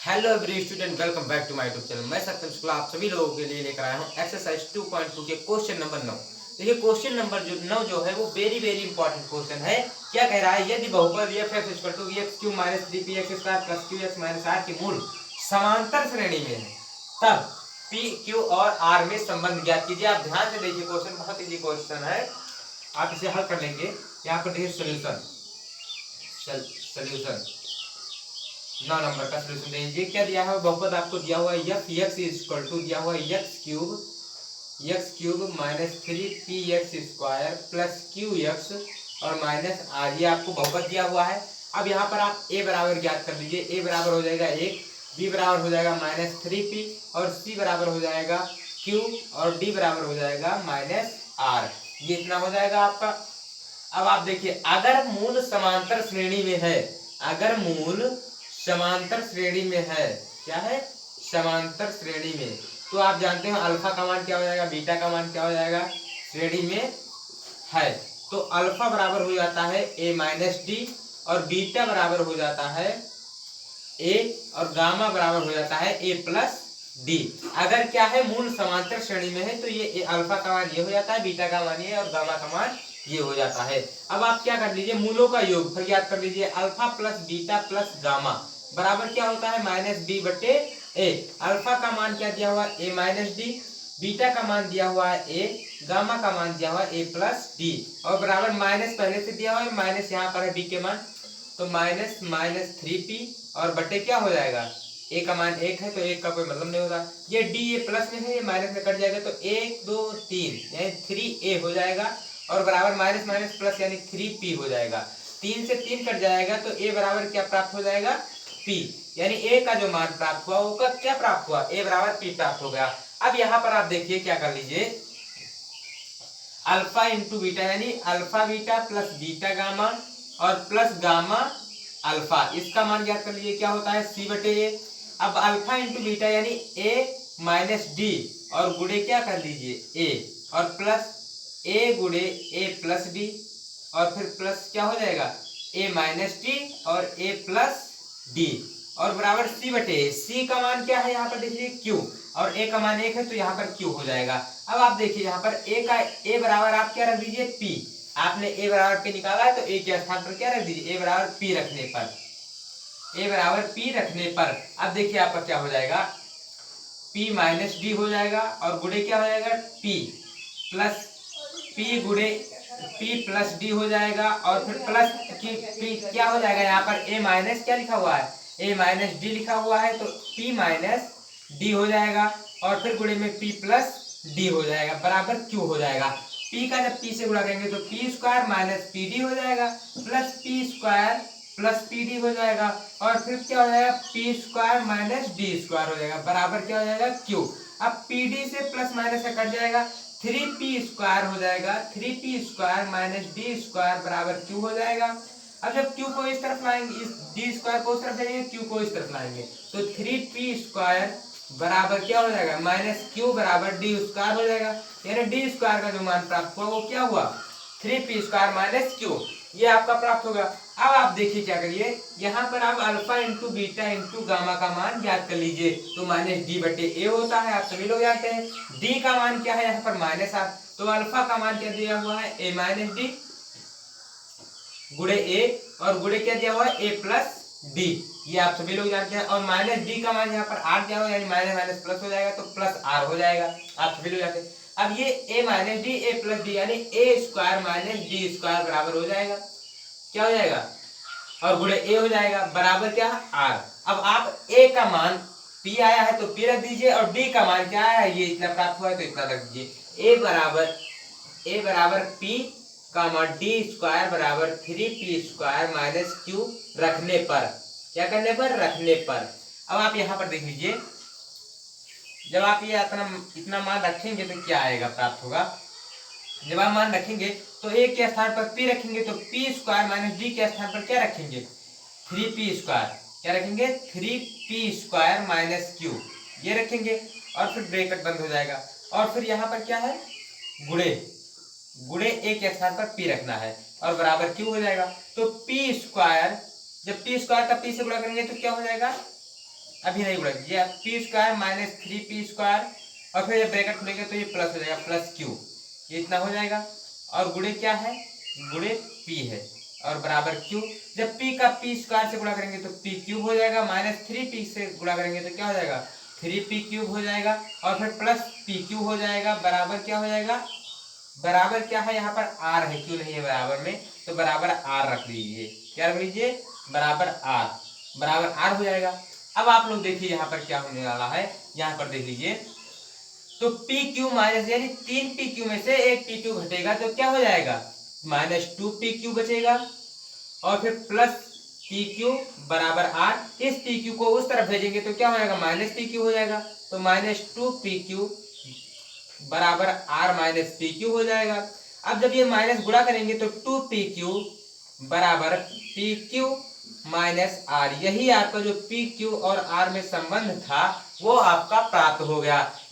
Hello every student, welcome back to my YouTube channel. मैं सत्यम शुक्ला आप सभी लोगों के लिए लेकर आया हूं एक्सरसाइज 2.2 के क्वेश्चन नंबर 9। देखिए क्वेश्चन नंबर 9 जो है वो वेरी वेरी इंपॉर्टेंट क्वेश्चन है। क्या कह रहा है, यदि बहुपद f(x) - 3px² + qx - r के मूल समांतर श्रेणी में है तब p q और r में संबंध ज्ञात कीजिए। आप ध्यान से देखिए, क्वेश्चन बहुत इजी क्वेश्चन है, आप इसे हल कर लेंगे। यहाँ पर देखिए सोल्यूशन 9 नंबर का सोल्यूशन देखिए। क्या दिया है, बहुपद आपको दिया हुआ है f(x) दिया हुआ है x³ - 3px² + qx और -r, ये आपको बहुपद दिया हुआ है। अब यहाँ पर आप a बराबर ज्ञात कर लीजिए। a बराबर हो जाएगा 1, b बराबर हो जाएगा -3p और c बराबर हो जाएगा q और d बराबर हो जाएगा -r। ये इतना हो जाएगा आपका। अब आप देखिए, अगर मूल समांतर श्रेणी में है, अगर मूल समांतर श्रेणी में है, क्या है, समांतर श्रेणी में, तो आप जानते हो अल्फा का मान क्या हो जाएगा, बीटा का मान क्या हो जाएगा, श्रेणी में है तो अल्फा बराबर हो जाता है a-d और बीटा बराबर हो जाता है a और गामा बराबर हो जाता है a+d। अगर क्या है, मूल समांतर श्रेणी में है तो ये अल्फा का मान ये हो जाता है, बीटा का मान ये और गामा का मान ये हो जाता है। अब आप क्या कर लीजिए, मूलों का योग फिर याद कर लीजिए। Alpha plus beta plus gamma बराबर क्या होता है, -b/a। अल्फा का मान क्या दिया हुआ है, a-d, बीटा का मान दिया हुआ है a, गामा का मान दिया हुआ है a+d और बराबर माइनस पहले से दिया हुआ है, माइनस यहाँ पर है b के मान, तो -3p और बटे क्या हो जाएगा, a का मान 1 है तो 1 का कोई मतलब नहीं होगा। ये d ये प्लस में है, ये माइनस में कट जाएगा तो 1 2 3 यानी 3a हो जाएगा और बराबर माइनस माइनस प्लस यानी 3p हो जाएगा। 3 से 3 कट जाएगा तो a बराबर क्या प्राप्त हो जाएगा, p, यानी a का जो मान प्राप्त हुआ वो क्या प्राप्त हुआ, a बराबर p प्राप्त हो गया। अब यहाँ पर आप देखिए क्या कर लीजिए, अल्फा इंटू बीटा यानी alpha beta plus beta gamma और प्लस गामा अल्फा, इसका मान ज्ञात कर लीजिए। क्या होता है, c/a। अब अल्फा इंटू बीटा यानी a-d और गुणे क्या कर लीजिए a और प्लस a गुणे a+d और फिर प्लस क्या हो जाएगा a-d और a+d और बराबर c/a। c का मान क्या है, यहाँ पर देखिए q और a का मान 1 है तो यहाँ पर q हो जाएगा। अब आप देखिए यहाँ पर a बराबर आप क्या रख दीजिए, p। आपने a बराबर p निकाला है तो a के स्थान पर क्या रख दीजिए, a बराबर p रखने पर अब देखिए आपका क्या हो जाएगा, p-d हो जाएगा और गुणे क्या हो जाएगा, p प्लस p गुणे p+d हो जाएगा और फिर प्लस p क्या हो जाएगा, यहाँ पर a माइनस क्या लिखा हुआ है, a-d लिखा हुआ है तो p-d हो जाएगा और फिर गुणे में p+d हो जाएगा बराबर q हो जाएगा। p का जब p से गुणा करेंगे तो p² - pd हो जाएगा प्लस p² प्लस pd हो जाएगा और फिर क्या हो जाएगा, p² - d² हो जाएगा बराबर क्या हो जाएगा q। अब pd से प्लस माइनस से कट जाएगा, 3p² हो जाएगा, 3p² - d² बराबर q हो जाएगा। अब जब q को इस तरफ लाएंगे, इस d² को उस तरफ लाएंगे, q को इस तरफ लाएंगे तो 3p² बराबर क्या हो जाएगा, -q बराबर d² हो जाएगा, यानी d² का जो मान प्राप्त हुआ वो क्या हुआ, 3p² - q, ये आपका प्राप्त होगा। अब आप देखिए क्या करिए, यहाँ पर आप alpha into beta into gamma का मान ज्ञात कर लीजिए तो -d/a होता है, आप सभी लोग जानते हैं। d का मान क्या है, यहाँ पर -8 तो अल्फा का मान क्या दिया हुआ है, a-d गुणे a और गुणे क्या दिया हुआ है, a+d, ये आप सभी लोग जानते हैं। और -d का मान यहाँ पर r दिया हुआ है यानी माइनस माइनस प्लस हो जाएगा तो प्लस r हो जाएगा, आप सभी लोग जानते हैं। अब ये a-d a+d यानी a² - d² बराबर हो जाएगा, क्या हो जाएगा, और गुणे a हो जाएगा बराबर क्या, r। अब आप a का मान p आया है तो p रख दीजिए और d का मान क्या आया है, ये इतना प्राप्त हुआ है तो इतना रख दीजिए। a बराबर p d² बराबर 3p² - q रखने पर, क्या करने पर, रखने पर। अब आप यहाँ पर देख लीजिए, जब आप ये इतना मान रखेंगे तो क्या आएगा, प्राप्त होगा। जब आप मान रखेंगे तो a के स्थान पर p रखेंगे तो p² - d के स्थान पर क्या रखेंगे, 3p², क्या रखेंगे, 3p² - q, ये रखेंगे और फिर ब्रैकेट बंद हो जाएगा और फिर यहाँ पर क्या है, गुणे a के स्थान पर p रखना है और बराबर q हो जाएगा। तो p², जब p² का p से गुणा करेंगे तो क्या हो जाएगा, अभी नहीं गुणा, ये P square minus 3p square और फिर ये ब्रैकेट खुलेगा तो ये प्लस हो जाएगा प्लस क्यू, ये इतना हो जाएगा। और गुणे क्या है, गुणे p है और बराबर q। जब p का p स्क्वायर से गुणा करेंगे तो p क्यूब हो जाएगा, माइनस 3p से गुणा करेंगे तो क्या हो जाएगा 3p क्यूब हो जाएगा और फिर प्लस p क्यूब हो जाएगा, बराबर क्या हो जाएगा, बराबर क्या है यहाँ पर r है, क्यों नहीं है बराबर में, तो बराबर r रख लीजिए। क्या रख लीजिए, बराबर r, बराबर r हो जाएगा। अब आप लोग देखिए यहाँ पर क्या होने वाला है, यहाँ पर देख लीजिए तो पी क्यू माइनस यानी 3p क्यू में से एक p क्यू घटेगा तो क्या हो जाएगा माइनस 2p क्यू बचेगा और फिर प्लस पी क्यू बराबर r। इस पी क्यू को उस तरफ भेजेंगे तो क्या हो जाएगा माइनस पी क्यू हो जाएगा, तो माइनस 2p क्यू बराबर r माइनस पी क्यू हो जाएगा। अब जब ये माइनस गुणा करेंगे तो 2p क्यू बराबर पी क्यू माइनस r, यही आपका जो पी क्यू और r में संबंध था वो आपका प्राप्त हो गया।